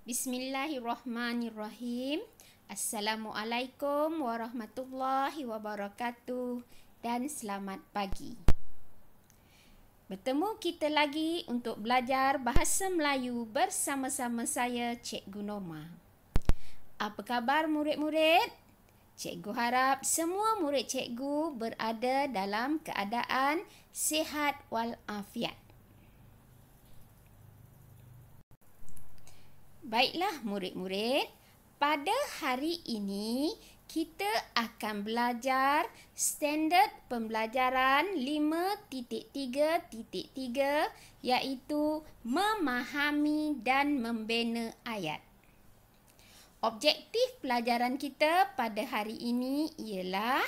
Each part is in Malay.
Bismillahirrahmanirrahim. Assalamualaikum warahmatullahi wabarakatuh dan selamat pagi. Bertemu kita lagi untuk belajar bahasa Melayu bersama-sama saya, Cikgu Norma. Apa khabar murid-murid? Cikgu harap semua murid cikgu berada dalam keadaan sihat walafiat. Baiklah murid-murid, pada hari ini kita akan belajar standard pembelajaran 5.3.3 iaitu memahami dan membina ayat. Objektif pelajaran kita pada hari ini ialah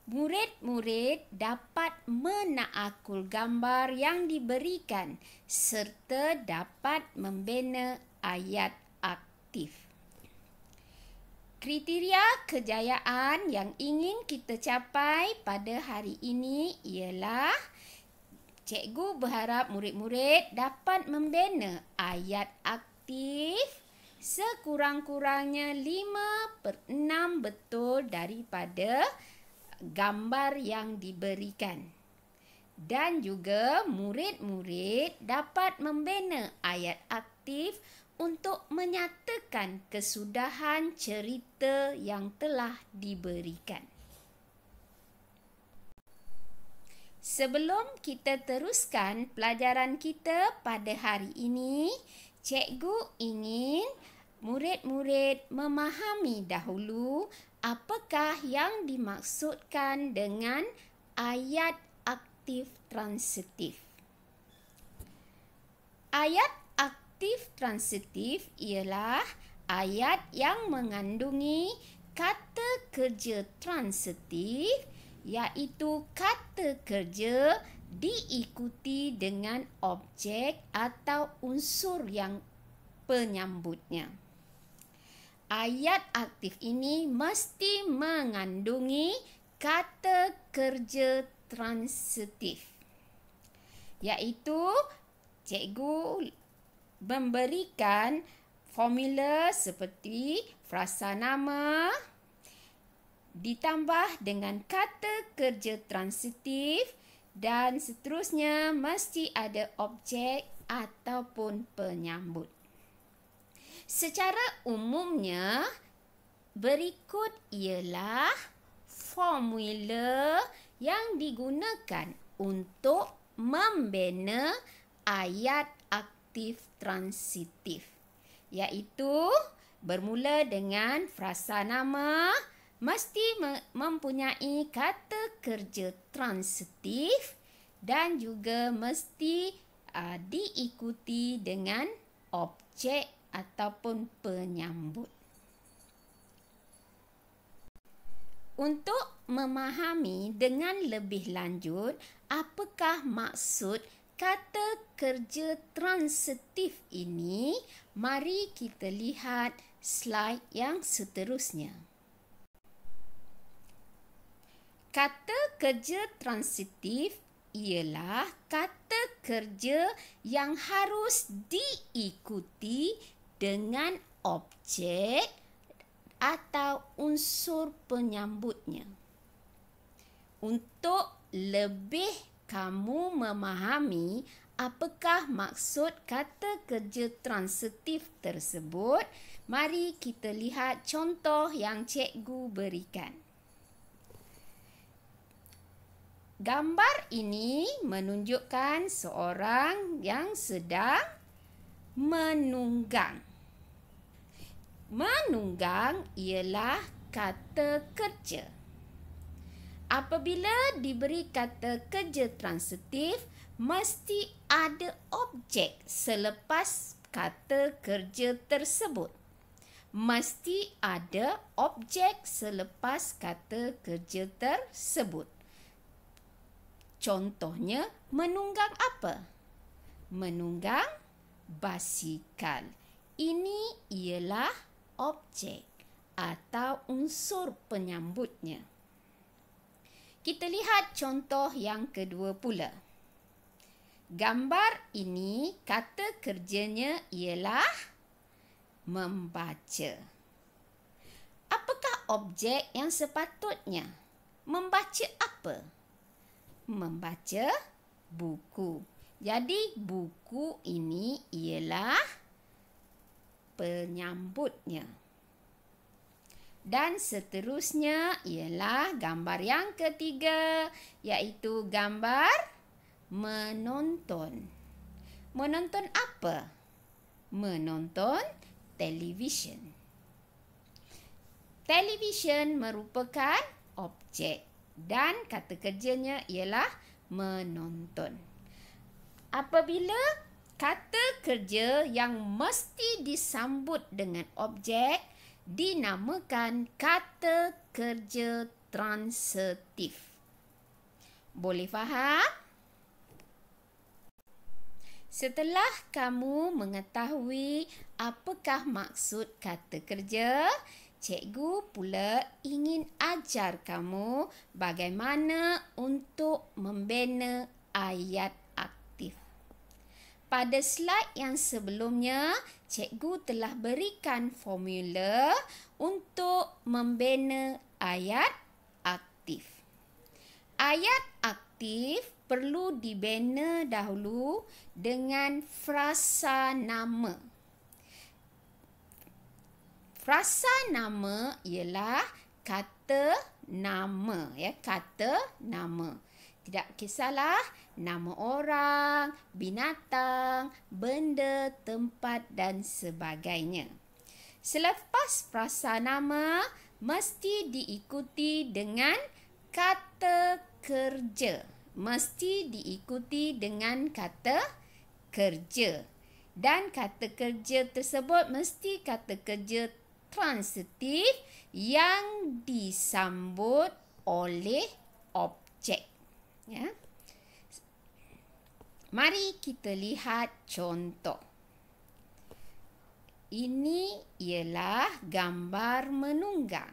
murid-murid dapat menakul gambar yang diberikan serta dapat membina ayat aktif. Kriteria kejayaan yang ingin kita capai pada hari ini ialah cikgu berharap murid-murid dapat membina ayat aktif sekurang-kurangnya 5/6 betul daripada gambar yang diberikan. Dan juga murid-murid dapat membina ayat aktif untuk menyatakan kesudahan cerita yang telah diberikan. Sebelum kita teruskan pelajaran kita pada hari ini, cikgu ingin murid-murid memahami dahulu apakah yang dimaksudkan dengan ayat aktif transitif. Ayat aktif transitif ialah ayat yang mengandungi kata kerja transitif iaitu kata kerja diikuti dengan objek atau unsur yang penyambutnya. Ayat aktif ini mesti mengandungi kata kerja transitif. Iaitu cikgu memberikan formula seperti frasa nama ditambah dengan kata kerja transitif dan seterusnya mesti ada objek ataupun penyambut. Secara umumnya, berikut ialah formula yang digunakan untuk membina ayat aktif transitif. Iaitu bermula dengan frasa nama mesti mempunyai kata kerja transitif dan juga mesti diikuti dengan objek ataupun penyambut. Untuk memahami dengan lebih lanjut apakah maksud kata kerja transitif ini, mari kita lihat slide yang seterusnya. Kata kerja transitif ialah kata kerja yang harus diikuti dengan objek atau unsur penyambutnya. Untuk lebih kamu memahami apakah maksud kata kerja transitif tersebut, mari kita lihat contoh yang cikgu berikan. Gambar ini menunjukkan seorang yang sedang menunggang. Menunggang ialah kata kerja. Apabila diberi kata kerja transitif, mesti ada objek selepas kata kerja tersebut. Mesti ada objek selepas kata kerja tersebut. Contohnya, menunggang apa? Menunggang basikal. Ini ialah objek atau unsur penyambutnya. Kita lihat contoh yang kedua pula. Gambar ini kata kerjanya ialah membaca. Apakah objek yang sepatutnya? Membaca apa? Membaca buku. Jadi buku ini ialah penyambutnya. Dan seterusnya ialah gambar yang ketiga, iaitu gambar menonton. Menonton apa? Menonton televisyen. Televisyen merupakan objek dan kata kerjanya ialah menonton. Apabila kata kerja yang mesti disambut dengan objek dinamakan kata kerja transitif. Boleh faham? Setelah kamu mengetahui apakah maksud kata kerja, cikgu pula ingin ajar kamu bagaimana untuk membina ayat aktif. Pada slide yang sebelumnya, cikgu telah berikan formula untuk membina ayat aktif. Ayat aktif perlu dibina dahulu dengan frasa nama. Frasa nama ialah kata nama, kata nama. Tidak kisahlah nama orang, binatang, benda, tempat dan sebagainya. Selepas frasa nama, mesti diikuti dengan kata kerja. Mesti diikuti dengan kata kerja. Dan kata kerja tersebut mesti kata kerja transitif yang disambut oleh objek. Ya. Mari kita lihat contoh. Ini ialah gambar menunggang.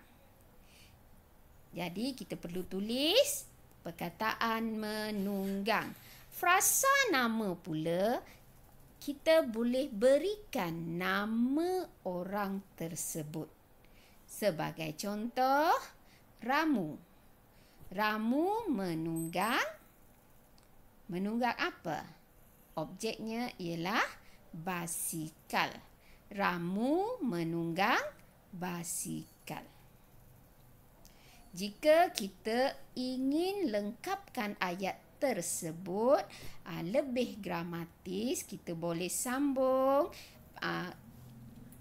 Jadi kita perlu tulis perkataan menunggang. Frasa nama pula kita boleh berikan nama orang tersebut. Sebagai contoh, Ramu. Ramu menunggang. Menunggang apa? Objeknya ialah basikal. Ramu menunggang basikal. Jika kita ingin lengkapkan ayat tersebut lebih gramatis, kita boleh sambung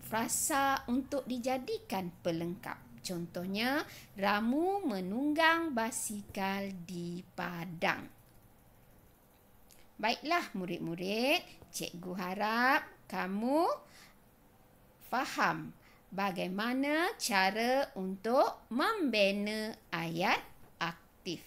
frasa untuk dijadikan pelengkap. Contohnya, Ramu menunggang basikal di padang. Baiklah murid-murid, cikgu harap kamu faham bagaimana cara untuk membina ayat aktif.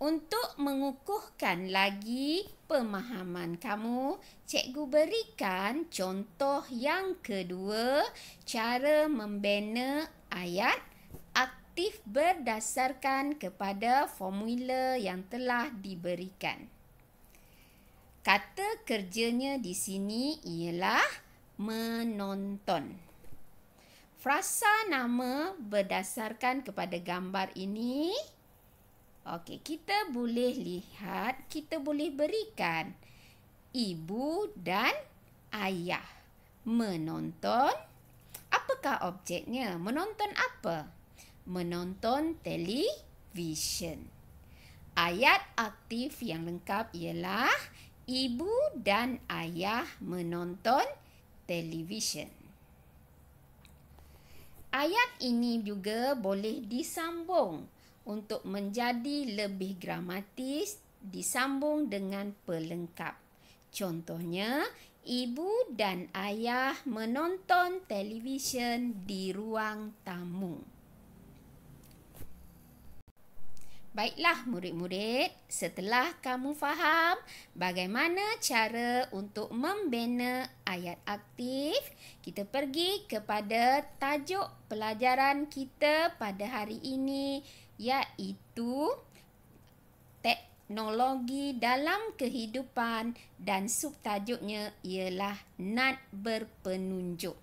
Untuk mengukuhkan lagi pemahaman kamu, cikgu berikan contoh yang kedua, cara membina ayat aktif berdasarkan kepada formula yang telah diberikan. Kata kerjanya di sini ialah menonton. Frasa nama berdasarkan kepada gambar ini. Okey, kita boleh lihat, kita boleh berikan ibu dan ayah menonton. Apakah objeknya? Menonton apa? Menonton televisyen. Ayat aktif yang lengkap ialah ibu dan ayah menonton televisyen. Ayat ini juga boleh disambung untuk menjadi lebih gramatis, disambung dengan pelengkap. Contohnya, ibu dan ayah menonton televisyen di ruang tamu. Baiklah murid-murid, setelah kamu faham bagaimana cara untuk membina ayat aktif, kita pergi kepada tajuk pelajaran kita pada hari ini, iaitu teknologi dalam kehidupan dan subtajuknya ialah nat berpenunjuk.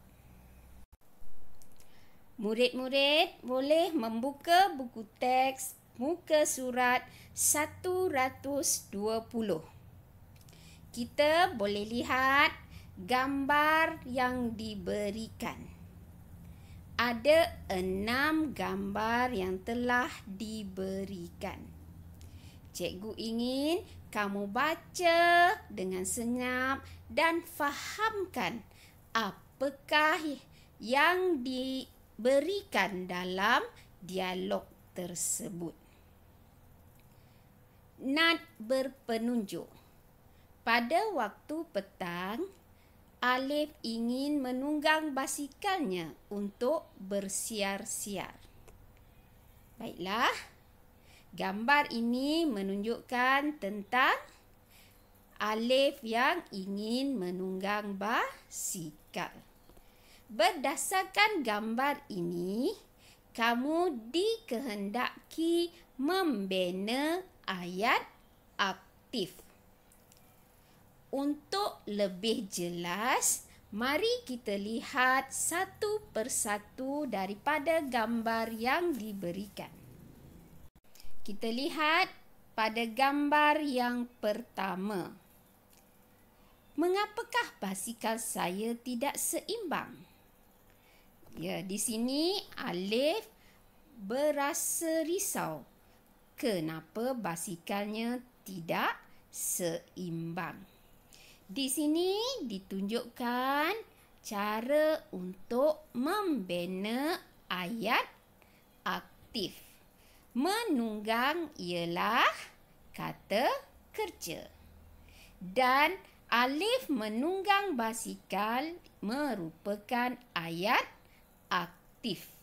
Murid-murid boleh membuka buku teks muka surat 120. Kita boleh lihat gambar yang diberikan. Ada 6 gambar yang telah diberikan. Cikgu ingin kamu baca dengan senyap dan fahamkan apakah yang diberikan dalam dialog tersebut. Nat berpenunjuk. Pada waktu petang, Alif ingin menunggang basikalnya untuk bersiar-siar. Baiklah, gambar ini menunjukkan tentang Alif yang ingin menunggang basikal. Berdasarkan gambar ini, kamu dikehendaki membina ayat aktif. Untuk lebih jelas, mari kita lihat satu persatu daripada gambar yang diberikan. Kita lihat pada gambar yang pertama. Mengapakah basikal saya tidak seimbang? Ya, di sini Alif berasa risau. Kenapa basikalnya tidak seimbang? Di sini ditunjukkan cara untuk membina ayat aktif. Menunggang ialah kata kerja. Dan Alif menunggang basikal merupakan ayat aktif.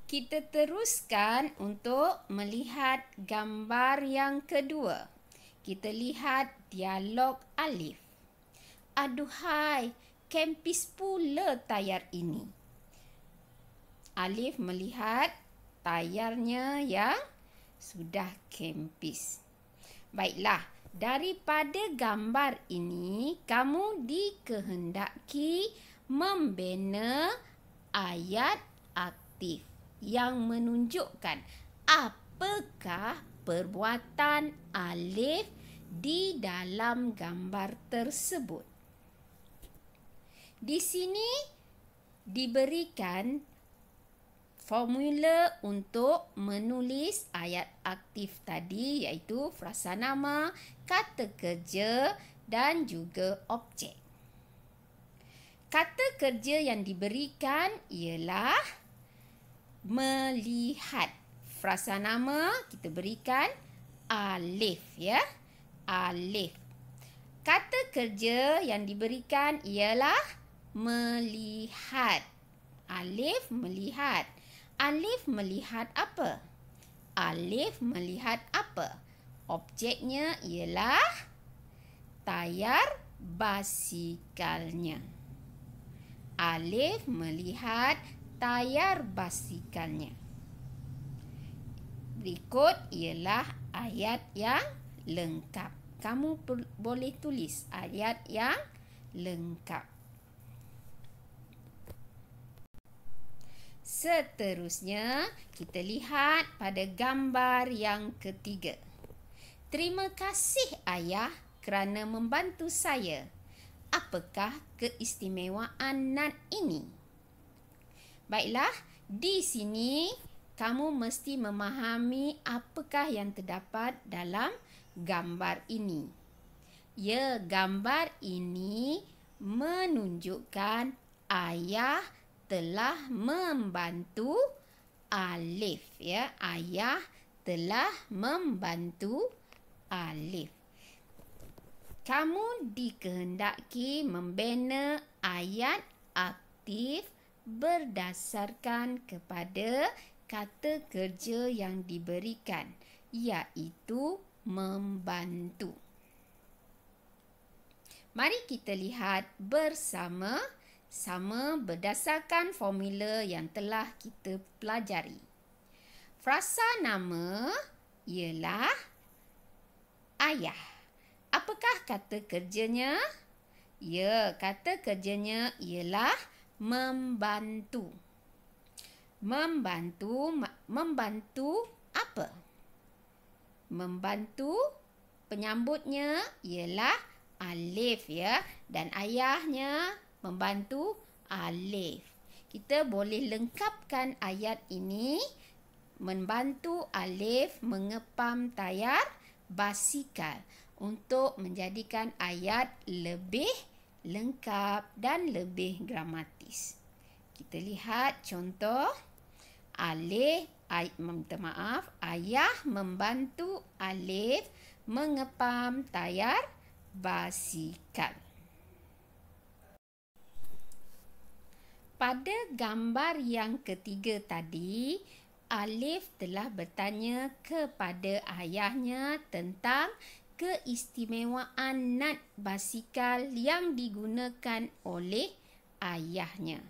Kita teruskan untuk melihat gambar yang kedua. Kita lihat dialog Alif. Aduhai, kempis pula tayar ini. Alif melihat tayarnya yang sudah kempis. Baiklah, daripada gambar ini, kamu dikehendaki membina ayat aktif yang menunjukkan apakah perbuatan Alif di dalam gambar tersebut. Di sini diberikan formula untuk menulis ayat aktif tadi, iaitu frasa nama, kata kerja dan juga objek. Kata kerja yang diberikan ialah melihat. Frasa nama kita berikan Alif, ya. Alif. Kata kerja yang diberikan ialah melihat. Alif melihat. Alif melihat apa? Alif melihat apa? Objeknya ialah tayar basikalnya. Alif melihat tayar basikalnya. Berikut ialah ayat yang lengkap. Kamu boleh tulis ayat yang lengkap. Seterusnya, kita lihat pada gambar yang ketiga. Terima kasih ayah kerana membantu saya. Apakah keistimewaan nat ini? Baiklah, di sini kamu mesti memahami apakah yang terdapat dalam gambar ini. Ya, gambar ini menunjukkan ayah telah membantu Alif, ya. Ayah telah membantu Alif. Kamu dikehendaki membina ayat aktif berdasarkan kepada kata kerja yang diberikan, iaitu membantu. Mari kita lihat bersama-sama berdasarkan formula yang telah kita pelajari. Frasa nama ialah ayah. Apakah kata kerjanya? Ya, kata kerjanya ialah membantu. Membantu apa? Membantu, penyambutnya ialah alif ya, dan ayahnya membantu alif. Kita boleh lengkapkan ayat ini. Membantu alif mengepam tayar basikal untuk menjadikan ayat lebih lengkap dan lebih gramatis. Kita lihat contoh. Ayah membantu Alif mengepam tayar basikal. Pada gambar yang ketiga tadi, Alif telah bertanya kepada ayahnya tentang keistimewaan nat basikal yang digunakan oleh ayahnya.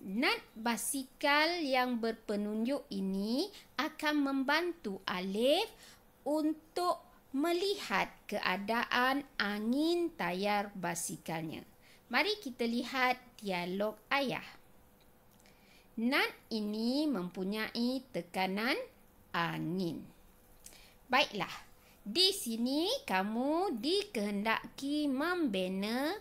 Nat basikal yang berpenunjuk ini akan membantu Alif untuk melihat keadaan angin tayar basikalnya. Mari kita lihat dialog ayah. Nat ini mempunyai tekanan angin. Baiklah, di sini kamu dikehendaki membina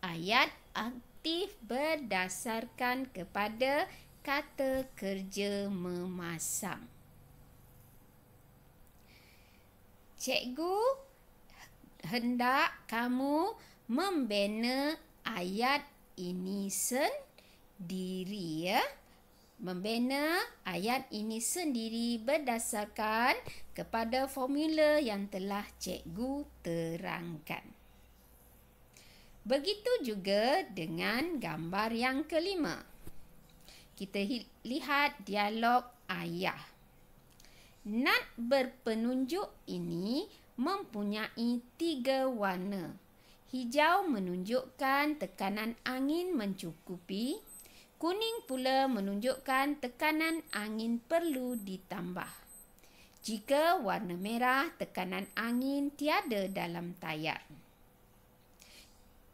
ayat aktif berdasarkan kepada kata kerja memasang. Cikgu hendak kamu membina ayat ini sendiri ya. Membina ayat ini sendiri berdasarkan kepada formula yang telah cikgu terangkan. Begitu juga dengan gambar yang kelima. Kita lihat dialog ayah. Nat berpenunjuk ini mempunyai 3 warna. Hijau menunjukkan tekanan angin mencukupi. Kuning pula menunjukkan tekanan angin perlu ditambah. Jika warna merah, tekanan angin tiada dalam tayar.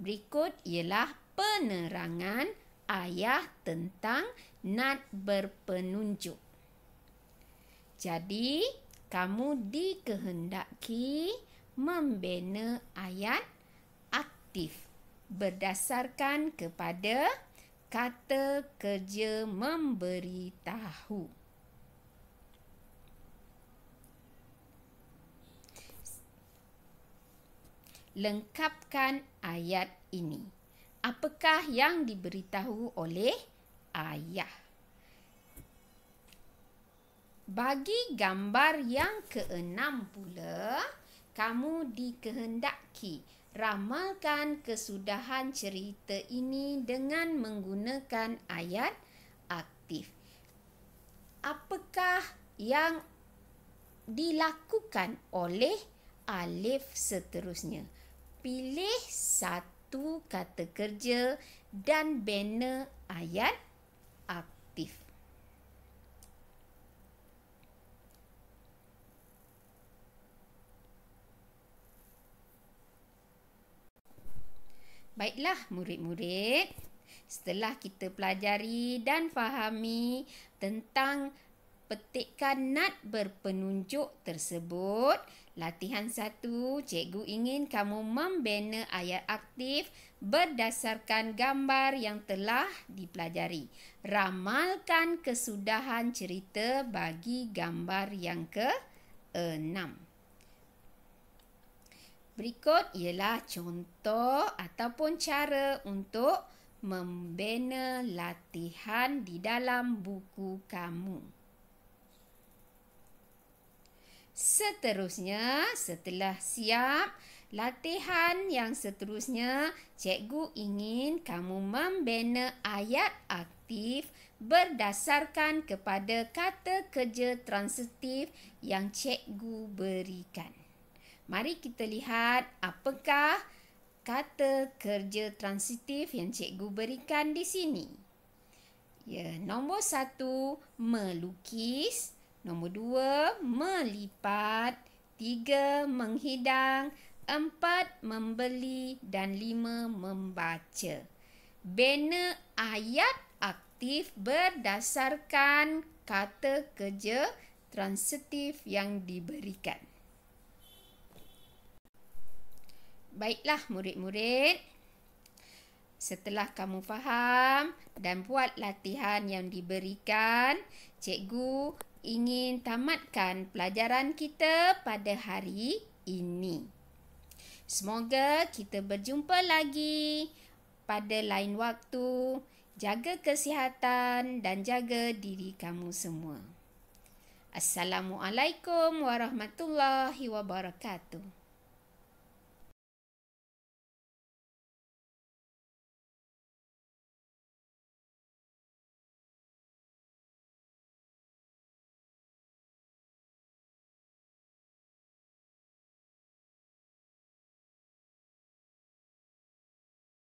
Berikut ialah penerangan ayah tentang nat berpenunjuk. Jadi, kamu dikehendaki membina ayat aktif berdasarkan kepada kata kerja memberitahu. Lengkapkan ayat ini. Apakah yang diberitahu oleh ayah? Bagi gambar yang ke-6 pula, kamu dikehendaki ramalkan kesudahan cerita ini dengan menggunakan ayat aktif. Apakah yang dilakukan oleh Alif seterusnya? Pilih satu kata kerja dan bina ayat aktif. Baiklah murid-murid, setelah kita pelajari dan fahami tentang petikan nat berpenunjuk tersebut, latihan 1, cikgu ingin kamu membina ayat aktif berdasarkan gambar yang telah dipelajari. Ramalkan kesudahan cerita bagi gambar yang ke-6. Berikut ialah contoh ataupun cara untuk membina latihan di dalam buku kamu. Seterusnya, setelah siap latihan yang seterusnya, cikgu ingin kamu membina ayat aktif berdasarkan kepada kata kerja transitif yang cikgu berikan. Mari kita lihat apakah kata kerja transitif yang cikgu berikan di sini. Ya, nombor 1, melukis. Nombor 2, melipat. 3, menghidang. 4, membeli. Dan 5, membaca. Bina ayat aktif berdasarkan kata kerja transitif yang diberikan. Baiklah murid-murid, setelah kamu faham dan buat latihan yang diberikan, cikgu ingin tamatkan pelajaran kita pada hari ini. Semoga kita berjumpa lagi pada lain waktu. Jaga kesihatan dan jaga diri kamu semua. Assalamualaikum warahmatullahi wabarakatuh.